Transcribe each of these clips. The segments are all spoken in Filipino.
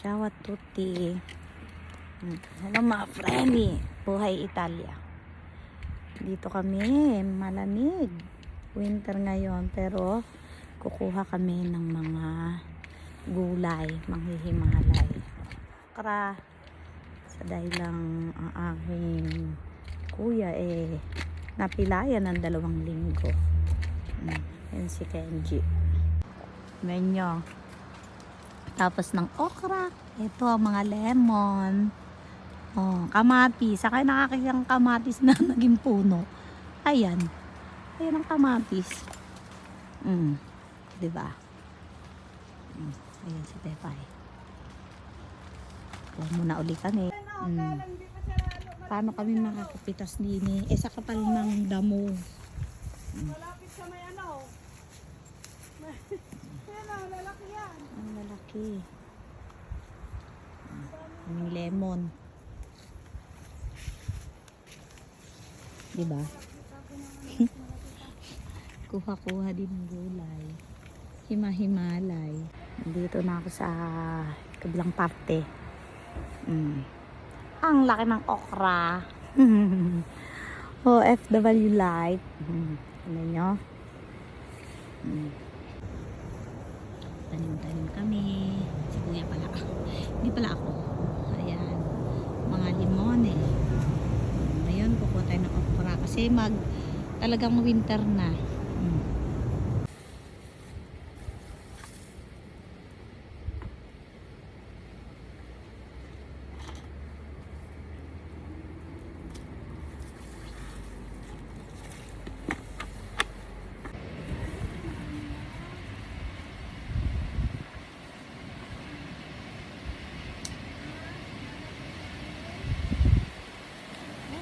Ciao a tutti. Hello mga friendly. Buhay Italia. Dito kami, malamig. Winter ngayon, pero kukuha kami ng mga gulay, manghihimalay. Okra. Sa dahil lang ang aking kuya napilayan ng 2 linggo. Yan si Kenji. Menyo. Tapos ng okra, ito ang mga lemon. Oh, kamatis. Saka nakakitang kamatis na naging puno. Ayan. Ayan ang kamatis. Diba? Ayan si Tepay. Muna uli kami. Paano kami makakapitas din sa kapal ng damo. Malapit sa may ano. Lalaki yan. Ang lalaki. Ang lemon. Diba? Kuha-kuha din ng gulay. Hima-himalay. Dito na ako sa kabilang parte. Ang laki ng okra. OFW life. Ano nyo? Tanim-tanim kami. Si kuya pala. Hindi pala ako. Ayan. Mga limon Ngayon, kukuha tayo ng okra. Kasi talagang winter na.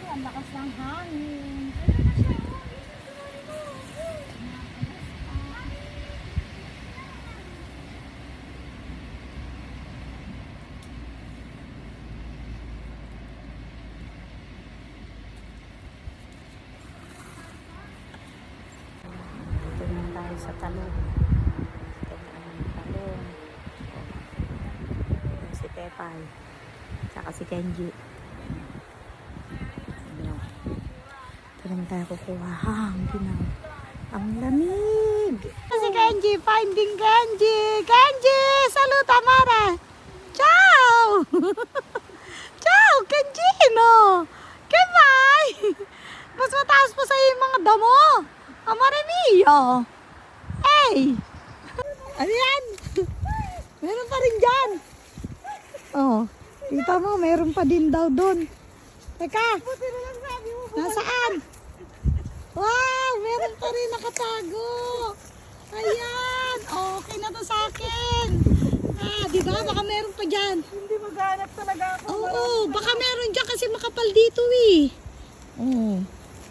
Ang lakas ng hangin. Dito naman tayo sa talong. Si Pepay. Tsaka si Kenji. Ito naman tayo kukuha. Ang lamig. Si Kenji, finding Kenji. Kenji, saluta Mara. Ciao. Ciao, Kenji, no. Kebay. Mas mataas pa sa'yo yung mga damo. Amare mio. Hey. Ano yan? Meron pa rin dyan. Oh, kita mo, meron pa din daw doon. Teka. Nasaan? Wow! Meron pa rin nakatago. Ayan! Okay na to sa akin. Di ba? Baka meron pa dyan. Hindi maghanap talaga ako. Oo, baka meron dyan kasi makapal dito Oo.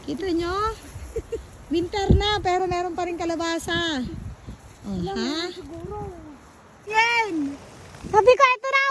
Kita nyo? Winter na, pero meron pa rin kalabasa. Ha? Siguro. Yan! Sabi ko, ito na!